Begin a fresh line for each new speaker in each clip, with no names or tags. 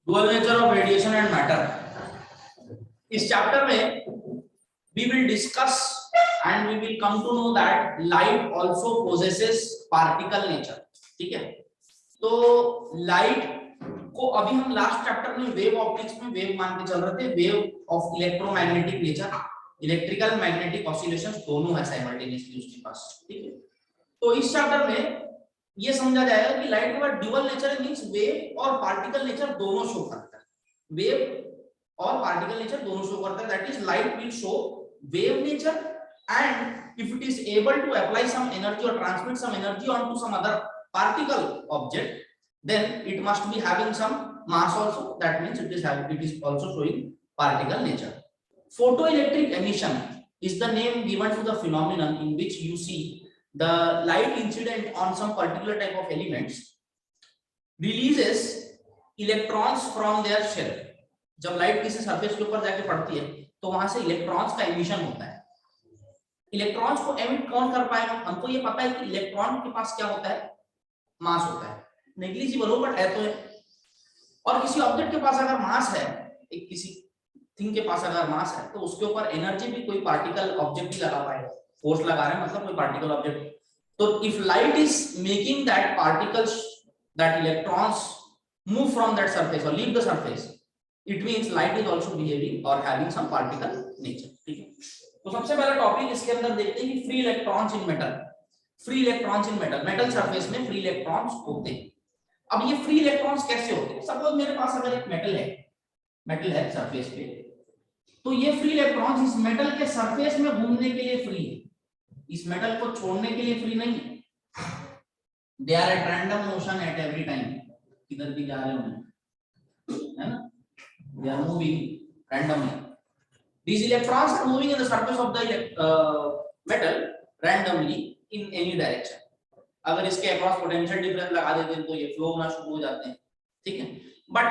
Dual nature of radiation and matter. इस chapter में we will discuss and we will come to know that light also possesses particle nature। ठीक है, तो light को अभी हम लास्ट चैप्टर में वेव ऑप्टिक्स में वेव मान के चल रहे थे, wave of electromagnetic nature, electrical magnetic oscillations दोनों है साइमल्टेनियसली उसके पास। ठीक है, तो इस चैप्टर में ये समझा जाएगा कि लाइट का ड्यूअल नेचर मींस वेव और पार्टिकल नेचर दोनों शो करता है, वेव और पार्टिकल नेचर दोनों शो करता है। That is light will show wave nature, and if it is able to apply some energy or transmit some energy onto some other particle object, then it must be having some mass also. That means it is also showing particle nature. Photoelectric emission is the name given to the phenomenon in which you see the light incident on some particular type of elements releases electrons from their shell। जब light किसी surface के ऊपर जाके पड़ती है तो वहां से इलेक्ट्रॉन्स का एमिशन होता है। इलेक्ट्रॉन्स को एमिट कौन कर पाएगा? हमको ये पता है कि इलेक्ट्रॉन के पास क्या होता है, मास होता है, नेग्लिजिबल हो बट है तो है। और किसी ऑब्जेक्ट के पास अगर मास है, एक किसी थिंग के पास अगर मास है तो उसके ऊपर एनर्जी भी कोई पार्टिकल ऑब्जेक्ट ही लगा पाएगा। फोर्स लगा रहे हैं मतलब कोई पार्टिकल ऑब्जेक्ट। तो if light is making that particles, that electrons move from that surface और leave the surface, it means light is also behaving or having some particle nature। ठीक है, तो सबसे पहला टॉपिक इसके अंदर देखते हैं कि free electrons in metal. Free electrons in metal, metal surface में फ्री इलेक्ट्रॉन्स होते हैं। अब ये फ्री इलेक्ट्रॉन्स कैसे होते हैं? सपोज मेरे पास अगर एक मेटल है सरफेस पे, तो ये फ्री इलेक्ट्रॉन्स इस मेटल के सरफेस में घूमने के लिए फ्री है, इस मेटल को छोड़ने के लिए फ्री नहीं है। They are at random motion at every time, किधर भी जा रहे होंगे, है ना? They are moving randomly. These electrons are moving in the surface of the metal randomly in any direction। अगर इसके अक्रॉस पोटेंशियल डिफरेंस लगा देते हैं तो ये फ्लो होना शुरू हो जाते हैं। ठीक है, बट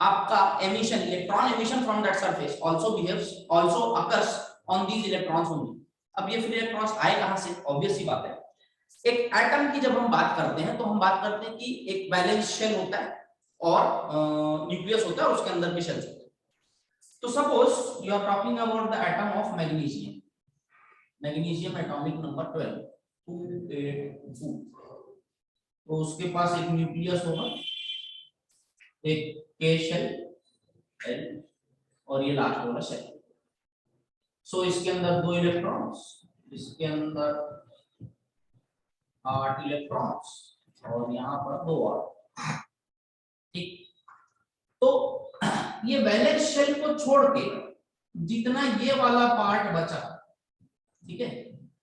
आपका emission, electron emission from that surface also occurs on these electrons only। अब ये फ्री इलेक्ट्रॉन्स आए कहां से? ऑब्वियस सी बात है, एक एटम की जब हम बात करते हैं तो हम बात करते हैं कि एक वैलेंस शेल होता है और न्यूक्लियस होता है और उसके अंदर भी शेल्स होते हैं। तो suppose you are talking about the atom of magnesium, magnesium atomic number 12 282। तो उसके पास एक न्यूक्लियस होगा, एक के शेल एल और ये लास्ट वाला शेल। सो इसके अंदर 2 इलेक्ट्रॉन्स, इसके अंदर 8 इलेक्ट्रॉन्स और यहाँ पर 2 और। ठीक, तो ये वैलेंस शेल को छोड़ के जितना ये वाला पार्ट बचा, ठीक है,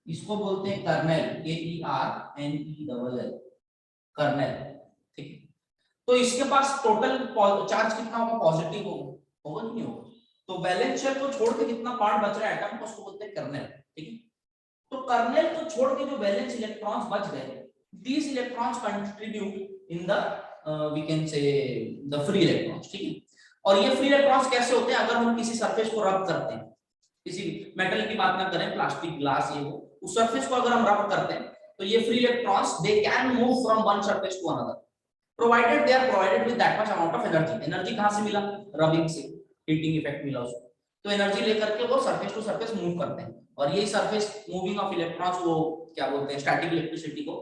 इसको बोलते हैं कर्नेल, KERNEL, कर्नेल। ठीक है, तो इसके पास टोटल चार्ज कितना होगा? पॉजिटिव होगा नहीं होगा? तो वैलेंस शेल को छोड़ के जितना पार्ट बच रहा है एटम को, उसको बोलते हैं कर्नेल। ठीक है, तो कर्नेल को छोड़ के जो वैलेंस इलेक्ट्रॉन्स बच गए, these electrons contribute in the we can say the free electrons। ठीक है, और ये फ्री इलेक्ट्रॉन्स कैसे होते हैं? अगर हम किसी सरफेस को रब करते हैं, किसी मेटल की बात ना करें, प्लास्टिक, ग्लास, ये वो, उस सरफेस को अगर हम रब करते हैं तो ये free electrons they can move from one surface to another, provided they are provided with that much amount of energy. Energy कहां से मिला? रबिंग से, हीटिंग इफेक्ट मिला उसको। तो एनर्जी लेकर के वो सरफेस टू सरफेस मूव करते हैं और यही सरफेस मूविंग ऑफ इलेक्ट्रॉन्स वो क्या बोलते हैं, स्टैटिक इलेक्ट्रिसिटी को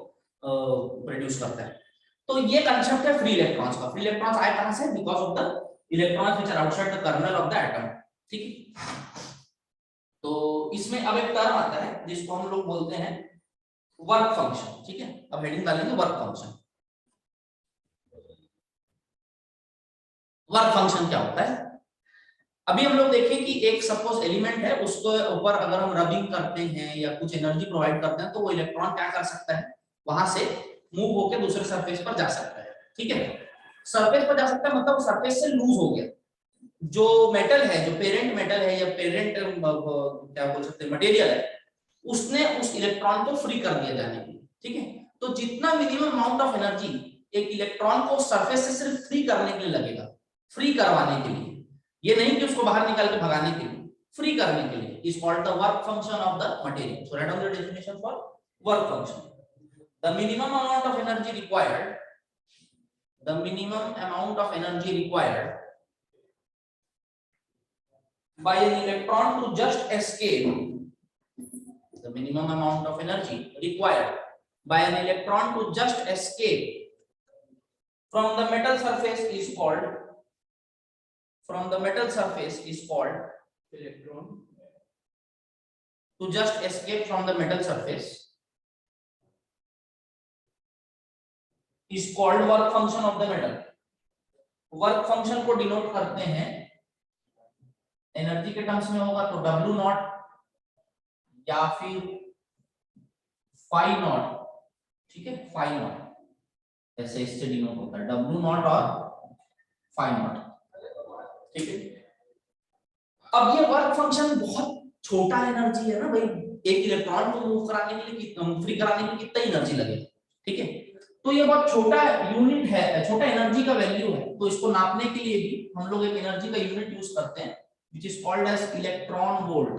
प्रोड्यूस करता है। तो ये कांसेप्ट है फ्री इलेक्ट्रॉन्स का। फ्री इलेक्ट्रॉन्स आए कहां से? Because of the electrons which are outside the kernel of the atom. ठीक है, तो इसमें अब एक टर्म आता है जिसको हम लोग बोलते हैं वर्क फंक्शन। ठीक है, अब हेडिंग डालेंगे वर्क फंक्शन। वर्क फंक्शन क्या होता है? अभी हम लोग देखें कि एक सपोज एलिमेंट है, उसको ऊपर अगर हम रबिंग करते हैं या कुछ एनर्जी प्रोवाइड करते हैं तो वो इलेक्ट्रॉन क्या कर सकता है? वहां से मूव होकर दूसरे सरफेस पर जा सकता है। ठीक है, सरफेस पर जा सकता है मतलब सरफेस से लूज हो गया। जो मेटल है, जो पेरेंट मेटल है या पेरेंट क्या बोल सकते हैं मटेरियल है, उसने उस इलेक्ट्रॉन को फ्री कर दिया जाने के लिए। ठीक है, तो जितना मिनिमम अमाउंट ऑफ एनर्जी एक इलेक्ट्रॉन को सरफेस से सिर्फ फ्री करने के लिए लगेगा, फ्री करवाने के लिए, ये नहीं कि उसको बाहर निकाल के भगाने के लिए, फ्री करने के लिए, is called the work function of the material. So write down the definition for work function. The minimum amount of energy required by an electron to just escape the minimum amount of energy required by an electron to just escape from the metal surface is called electron to just escape from the metal surface is called work function of the metal. Work function को denote करते हैं energy के terms में होगा तो W not या फिर phi not, ठीक है, फाई नॉट ऐसे इससे डिनोट होता है W नॉट और फाई नॉट, ठीक है। अब ये वर्क फंक्शन बहुत छोटा एनर्जी है ना भाई, एक इलेक्ट्रॉन को मूव कराने के लिए कितना फ्री कराने के लिए कितना एनर्जी लगेगा, ठीक है। तो ये बहुत छोटा यूनिट है, छोटा एनर्जी का वैल्यू है, तो इसको नापने के लिए भी हम लोग एक एनर्जी का यूनिट यूज करते हैं which is called as electron volt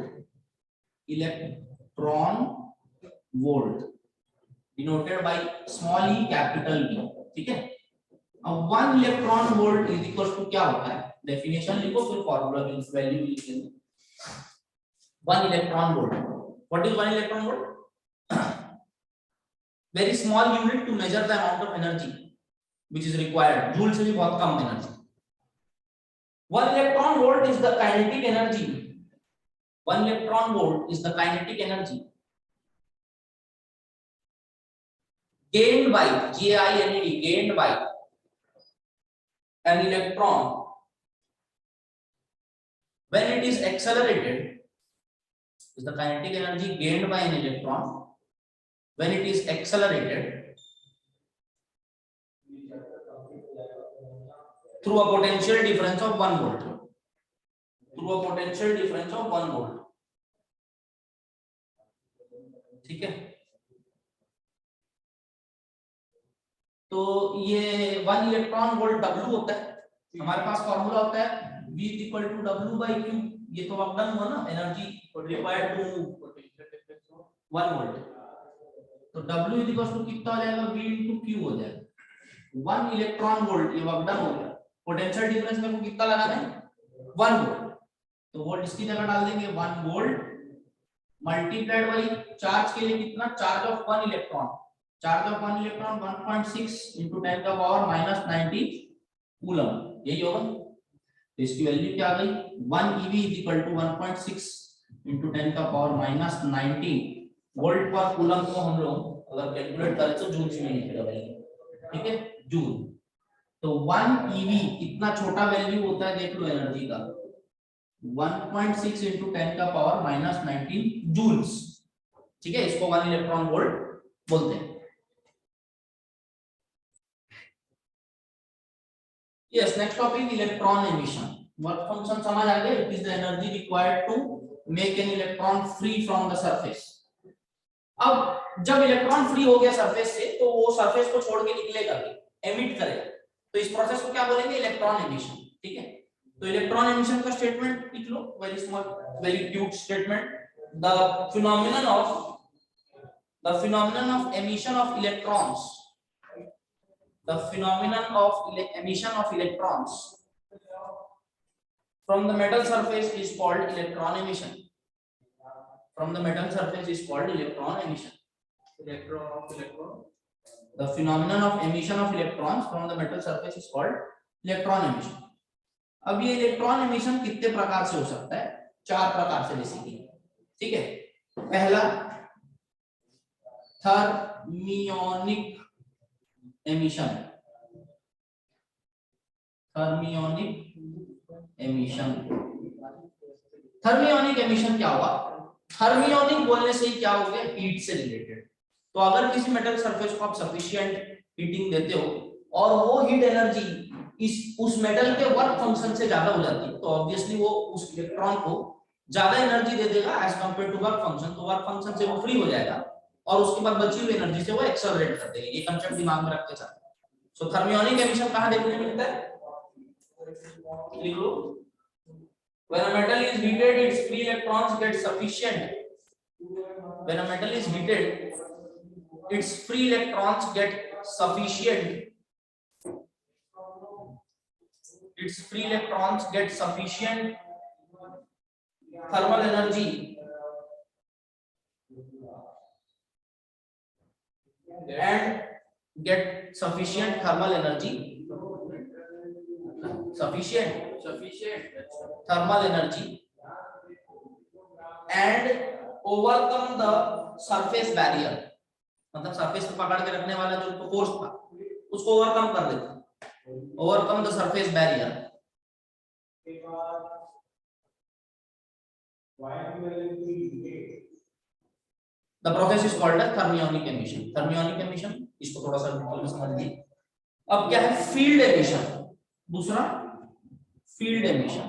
denoted by small e capital V, ठीक है। अब 1 electron volt is equal to क्या होता है, डेफिनेशन लिखो फिर फार्मूला वैल्यू लिख लेंगे। 1 electron volt, what is 1 electron volt? very small unit to measure the amount of energy which is required, joule से भी बहुत कम energy. 1 electron volt is the kinetic energy, 1 electron volt is the kinetic energy gained by gained by an electron when it is accelerated, is the kinetic energy gained by an electron when it is accelerated through a potential difference of 1 volt, ठीक है। तो ये 1 electron volt W होता है, हमारे पास formula होता है V equal to W by Q, ये तो वर्क डन हुआ ना, energy required to move 1 volt, तो W इक्वल टू कितना हो जाएगा, V इनटू Q हो जाएगा। 1 इलेक्ट्रॉन वोल्ट ये वर्क डन हो गया, पोटेंशियल डिफरेंस में को कितना लगाना है, 1 वोल्ट, तो वोल्ट इसकी जगह डाल देंगे 1 वोल्ट मल्टीप्लाइड बाई चार्ज के लिए कितना, चार्ज ऑफ 1 इलेक्ट्रॉन 1.6 into 10 का पावर -19 कूलम, यही होगा। तो इसकी वैल्यू क्या आ गई, 1 eV इक्वल टू 1.6 into 10 का पावर -19 वोल्ट पर कूलम को हम लोग अगर कैलकुलेट करें तो जूल में लिखेगा, ठीक है, जूल। तो 1 eV कितना छोटा वैल्यू होता है देख लो एनर्जी का, 1.6 into 10 का पावर -19 जूल्स, ठीक है, इसको 1 इलेक्ट्रॉन वोल्ट बोलते हैं। Yes, next topic electron emission. Work function समझ आ गया, it is the energy required to make an electron free from the surface. अब जब इलेक्ट्रॉन फ्री हो गया सरफेस से तो वो सरफेस को छोड़ के निकलेगा, एमिट करेगा, तो इस प्रोसेस को क्या बोलेंगे, इलेक्ट्रॉन एमिशन, ठीक है। तो इलेक्ट्रॉन एमिशन का स्टेटमेंट लिख लो, very small very cute statement, the phenomenon of emission of electrons, the phenomenon of emission of electrons from the metal surface is called electron emission. From the metal surface is called electron emission. The phenomenon of emission of electrons from the metal surface is called electron emission. अब ये electron emission कितने प्रकार से हो सकता है, 4 प्रकार से बेसिकली, ठीक है। पहला थर्मियोनिक एमिशन, थर्मियोनिक एमिशन क्या हुआ, थर्मियोनिक बोलने से ही क्या हो गया, हीट से रिलेटेड। तो अगर किसी मेटल सरफेस को आप सफिशिएंट हीटिंग देते हो और वो हीट एनर्जी उस मेटल के वर्क फंक्शन से ज्यादा हो जाती है, तो ऑब्वियसली वो उस इलेक्ट्रॉन को ज्यादा एनर्जी दे देगा as compare to work function, तो वर्क फंक्शन से वो फ्री हो जाएगा और उसके बाद बची हुई एनर्जी से वो एक्सेलरेट कर देगा। ये कांसेप्ट दिमाग में रखते चलते हैं। सो थर्मियोनिक एमिशन कहां देखने को मिलता है, लिख लो, when a metal is heated its free electrons get sufficient, when a metal is heated its free electrons get sufficient, its free electrons get sufficient thermal energy and get sufficient thermal energy, sufficient thermal energy and overcome the surface barrier, मतलब surface पे पकड़ के रखने वाला जो force था उसको overcome कर देता, overcome the surface barrier. The process is called as thermionic emission। thermionic emission इसको थोड़ा सा डिटेल में समझ लीजिए। अब क्या है फील्ड एमिशन, दूसरा field emission,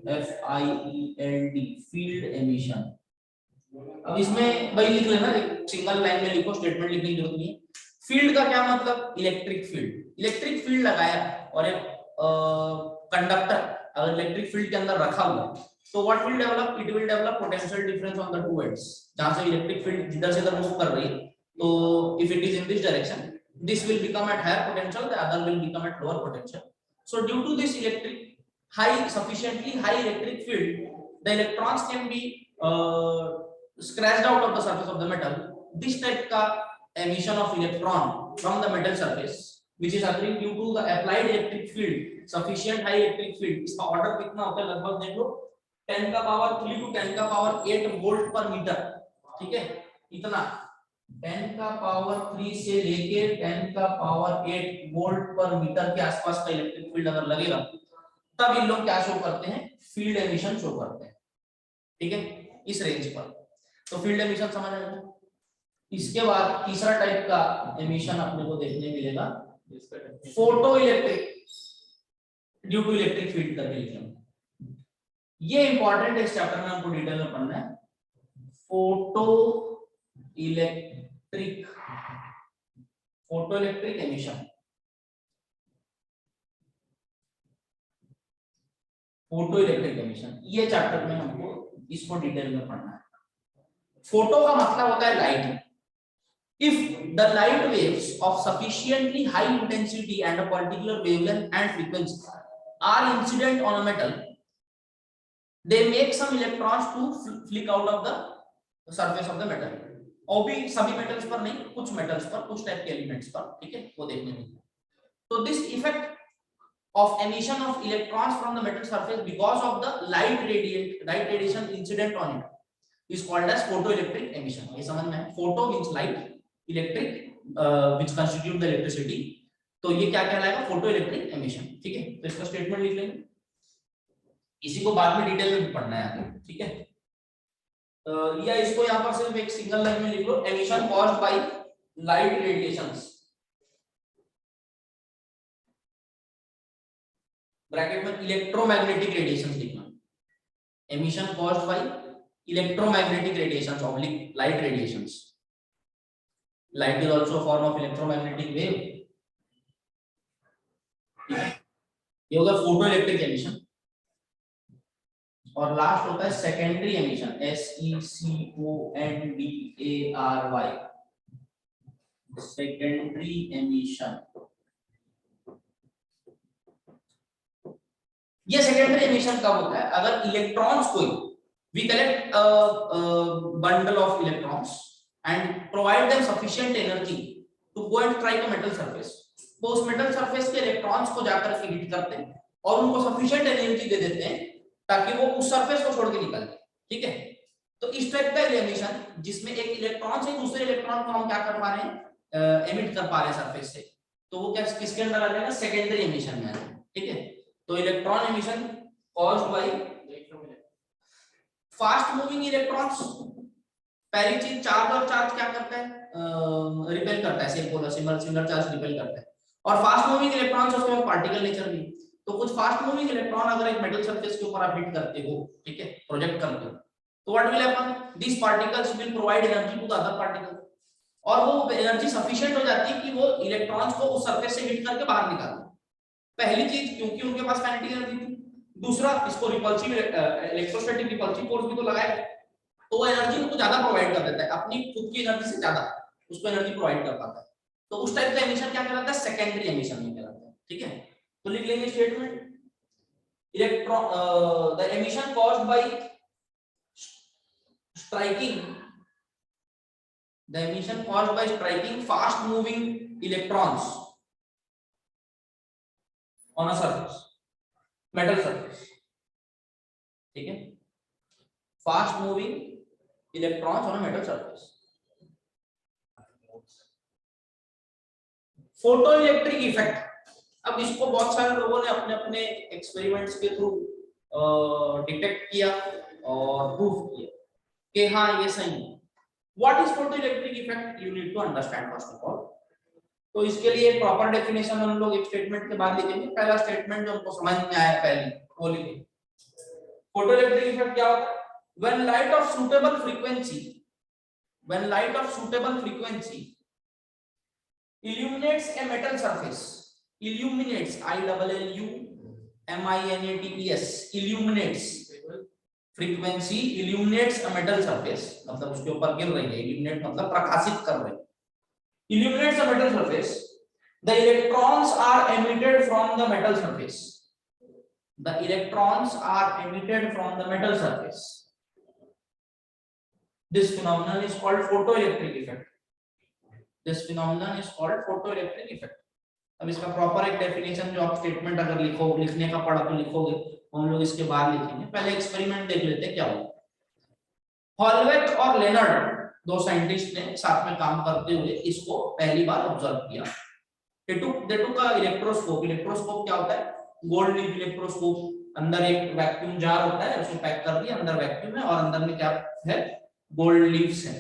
FIELD field emission. अब इसमें वही लिख लेना, एक सिंगल लाइन में लिखो, स्टेटमेंट लिखने की जरूरत नहीं है। फील्ड का क्या मतलब, इलेक्ट्रिक फील्ड। इलेक्ट्रिक फील्ड लगाया और एक कंडक्टर अगर इलेक्ट्रिक फील्ड के अंदर रखा हुआ तो what will develop, it will develop potential difference on the two ends. जहां से इलेक्ट्रिक फील्ड जिधर से इधर मूव कर रही है तो if it is in this direction this will become at higher potential, the other will become at lower potential. So due to this sufficiently high electric field, the electrons can be scratched out of the surface of the metal. This type का emission of electron from the metal surface which is occurring due to the applied electric field, sufficient high electric field, इसका order कितना होता है लगभग देख लो 10 का power 3 to 10 का power 8 volt पर मीटर, ठीक है, इतना 10 का पावर 3 से लेके 10 का पावर 8 वोल्ट पर मीटर के आसपास का इलेक्ट्रिक फील्ड अगर लगेगा तब इन लोग क्या शो करते हैं, फील्ड एमिशन शो करते हैं, ठीक है, इस रेंज पर। तो फील्ड एमिशन समझ आया। इसके बाद तीसरा टाइप का एमिशन अपने को देखने मिलेगा photo electric, due to electric field करके लिखेंगे। ये इंपॉर्टेंट है, इस चैप्टर में हमको डिटेल में पढ़ना है। Photo electric emission, photo electric emission, ये चैप्टर में हमको इसको डिटेल में पढ़ना है। फोटो का मतलब होता है light. If the light waves of sufficiently high intensity and a particular wavelength and frequency are incident on a metal, they make some electrons to flick out of the surface of the metal. और भी सभी metals पर नहीं, कुछ metals पर, कुछ type के elements पर, ठीक है, वो देखने में। तो this effect of emission of electrons from the metal surface because of the light radiation incident on it is called as photoelectric emission। ये समझ में है, photo means light, electric which constitute the electricity, तो ये क्या कहलाएगा, photoelectric emission, ठीक है। तो इसका स्टेटमेंट लिख लेंगे, इसी को बाद में डिटेल में पढ़ना है आगे, ठीक है। या इसको यहाँ पर सिर्फ एक सिंगल लाइन में लिख लो, emission caused by light radiations, bracket में इलेक्ट्रोमैग्नेटिक रेडिएशंस लिखना, emission caused by electromagnetic radiations oblique light radiations. Light is also form of electromagnetic wave, ये होगा फोटो इलेक्ट्रिक एमिशन। और लास्ट होता है secondary emission, SECONDARY, secondary emission. ये secondary emission कब होता है, अगर इलेक्ट्रॉन्स कोई, we collect bundle of electrons and provide them sufficient energy to go and strike a metal surface, तो उस मेटल सरफेस के इलेक्ट्रॉन्स को जाकर के हिट करते हैं और उनको सफिशिएंट एनर्जी दे देते हैं ताकि वो उस सरफेस को छोड़ के निकल जाए, ठीक है। तो इस टाइप का एमिशन जिसमें एक इलेक्ट्रॉन से दूसरे इलेक्ट्रॉन को हम क्या कर पा रहे हैं, एमिट कर पा रहे हैं सरफेस से, तो वो क्या किसके अंदर आ जाएगा, सेकेंडरी एमिशन में आ जाएगा, ठीक है। तो electron emission caused bye fast moving electrons. पहली चीज, चार्ज और चार्ज क्या करता है, रिपेल करता है, सिमिलर चार्ज रिपेल करता है, और फास्ट मूविंग इलेक्ट्रॉन्स उसके बाद पार्टिकल नेचर भी। तो कुछ फास्ट मूविंग इलेक्ट्रॉन अगर एक मेटल सरफेस के ऊपर आप हिट करते हो, ठीक है, प्रोजेक्ट करते हो, तो what will happen, this particles will provide energy to the other particle, और वो एनर्जी सफिशिएंट हो जाती है कि वो इलेक्ट्रॉन्स को उस सरफेस से हिट करके बाहर निकाल दे। पहली चीज, क्योंकि उनके पास काइनेटिक एनर्जी थी। दूसरा, इसको रिपल्सिव इलेक्ट्रोस्टैटिक रिपल्सिव फोर्स भी तो लगाएगा, तो वो एनर्जी उनको ज्यादा प्रोवाइड कर देता है, अपनी खुद की एनर्जी से ज्यादा उसको एनर्जी प्रोवाइड कर पाता है। तो उस टाइप का एमिशन क्या कहलाता है, सेकेंडरी एमिशन में कहलाता है, ठीक है। तो लिख लेंगे statement, the emission caused by striking fast moving electrons on a surface, metal surface, ठीक है, fast moving electrons on a metal surface. Photo electric effect, अब इसको बहुत सारे लोगों ने अपने अपने एक्सपेरिमेंट्स के थ्रू डिटेक्ट किया और प्रूव किया कि हाँ ये सही है. What is photo electric effect, you need to understand first of all. तो इसके लिए प्रॉपर डेफिनेशन हम लोग एक स्टेटमेंट के बाद लिखेंगे. पहला स्टेटमेंट जो हमको समझ में आया पहले वो लिखेंगे. फोटो इलेक्ट्रिक इफेक्ट क्या होता है? when light of suitable frequency illuminates a metal surface, illuminates, illuminates, illuminates frequency illuminates a metal surface, मतलब उसके ऊपर गिर रही है. illuminate मतलब प्रकाशित कर रही है. illuminates a metal surface, the electrons are emitted from the metal surface. The electrons are emitted from the metal surface. This phenomenon is called photoelectric effect. This phenomenon is called photoelectric effect. अब इसका proper एक definition जो आप statement अगर लिखने का पड़ा तो लिखोगे, हम लोग इसके बाद लिखेंगे. पहले एक्सपेरिमेंट देख लेते हैं क्या हुआ. हॉलवेक और लेनर्ड, दो साइंटिस्ट ने साथ में काम करते हुए इसको पहली बार ऑब्जर्व किया. they took a electroscope. Electroscope क्या होता है? Gold leaf electroscope. अंदर एक वैक्यूम जार होता है, उसको पैक कर दिया, अंदर वैक्यूम है और अंदर में क्या है? गोल्ड लीव्स हैं,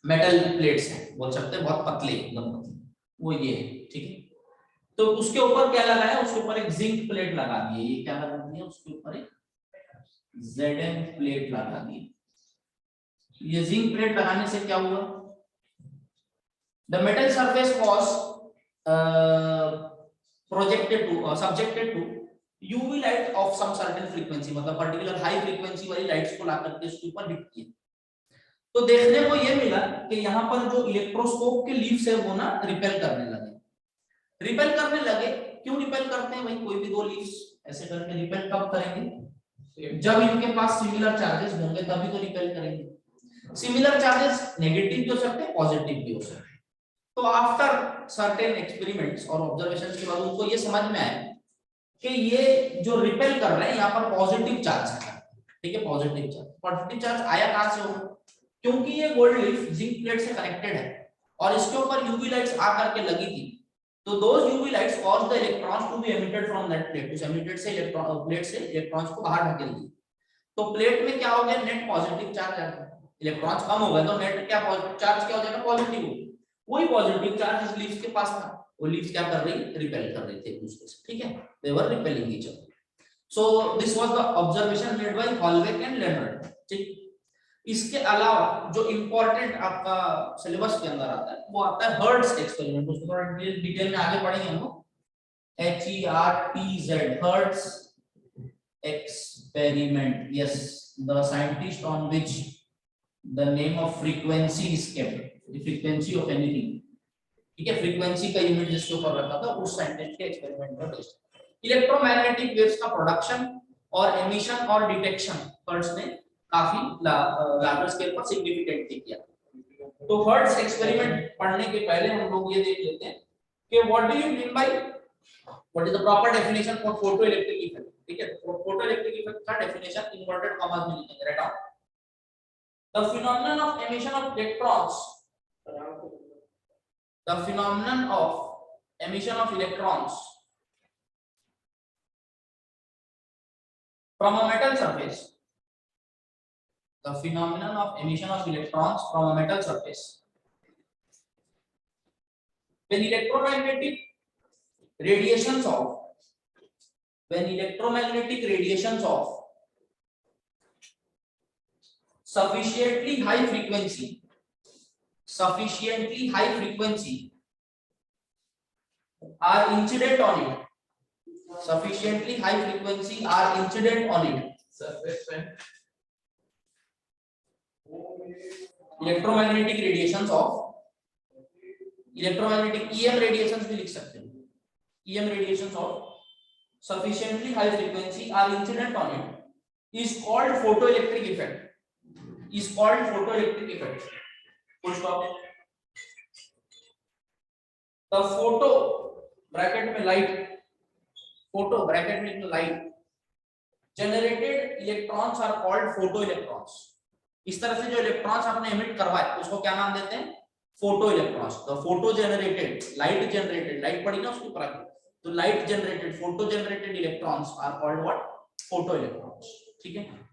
मेटल प्लेट्स हैं, बोल सकते हैं बहुत पतले एकदम पतले, वो ये है. ठीक है, तो उसके ऊपर क्या लगाया? उसके ऊपर एक जिंक प्लेट लगा दी. ये क्या लगा दिया? उसके ऊपर एक Zn प्लेट लगा दी. ये जिंक प्लेट लगाने से क्या हुआ? The metal surface was subjected to UV light of some certain frequency, मतलब पर्टिकुलर हाई फ्रीक्वेंसी वाली लाइट्स को ला करके उसके ऊपर हिट किया. तो देखने को ये मिला कि यहाँ पर जो इलेक्ट्रोस्कोप के लीव्स है वो ना रिपेल करने लगे. क्यों रिपेल करते हैं भाई? कोई भी दो लीव्स ऐसे करके रिपेल कब करेंगे? जब इनके पास सिमिलर चार्जेस होंगे तभी तो रिपेल करेंगे. सिमिलर चार्जेस नेगेटिव भी हो सकते हैं, पॉजिटिव भी हो सकते हैं. तो आफ्टर सर्टेन एक्सपेरिमेंट्स और ऑब्जर्वेशंस के बाद उनको ये समझ में आया कि ये जो रिपेल कर रहे हैं यहाँ पर पॉजिटिव चार्ज है. ठीक है, पॉजिटिव चार्ज आया कहां से होगा? क्योंकि ये गोल्ड लीफ जिंक प्लेट से कनेक्टेड है और इसके ऊपर यूवी लाइट्स आकर के लगी थी. तो those UV lights cause the electrons to be emitted from that plate. उस एमिटेड से प्लेट से इलेक्ट्रॉन्स को बाहर ढकेल दी. तो प्लेट में क्या हो गया? नेट पॉजिटिव चार्ज आ गया. इलेक्ट्रॉन्स कम हो गए तो नेट क्या पॉजिटिव चार्ज क्या हो जाएगा? पॉजिटिव हो. वही पॉजिटिव चार्ज इस लीव्स के पास था. वो लीव्स क्या कर रही? रिपेल कर रहे थे एक दूसरे से. ठीक है, they were repelling each other. So this was the observation made by Hallwachs and Lenard. ठीक, इसके अलावा जो इंपॉर्टेंट आपका सिलेबस के अंदर आता है वो आता है हर्ट्ज एक्सपेरिमेंट. उसको थोड़ा डिटेल में आगे पढ़ेंगे हम लोग. HERTZ, hertz experiment. Yes, the scientist on which the name of frequency is kept. The frequency of anything. ठीक है, फ्रीक्वेंसी का यूनिट जिसके ऊपर रखा था उस साइंटिस्ट के एक्सपेरिमेंट पर बेस्ड. इलेक्ट्रोमैग्नेटिक वेव्स का प्रोडक्शन और एमिशन और डिटेक्शन हर्ट्ज ने काफी लार्जर स्केल पर सिग्निफिकेंटली किया. तो हर्ट्ज एक्सपेरिमेंट पढ़ने के पहले हम लोग ये देख लेते हैं कि what do you mean by, what is the proper definition for photo electric effect. ठीक है, फोटो इलेक्ट्रिक इफेक्ट का डेफिनेशन इन्वर्टेड कॉमास में लिखेंगे. Write down. The phenomenon of emission of electrons, the phenomenon of emission of electrons from a metal surface, the phenomenon of emission of electrons from a metal surface, when electromagnetic radiations of sufficiently high frequency are incident on it. Sufficiently high frequency are incident on it. Electromagnetic radiations of electromagnetic EM radiations भी लिख सकते हैं. EM radiations of sufficiently high frequency are incident on it is called photoelectric effect. Is called photoelectric effect. Full stop. The photo bracket में light, photo bracket में light generated electrons are called photoelectrons. इस तरह से जो electrons आपने emit करवाए उसको क्या नाम देते हैं? Photo electrons. The photo generated, light generated, light पड़ी ना उसके ऊपर, तो light generated, photo generated electrons are called what? Photo electrons. ठीक है.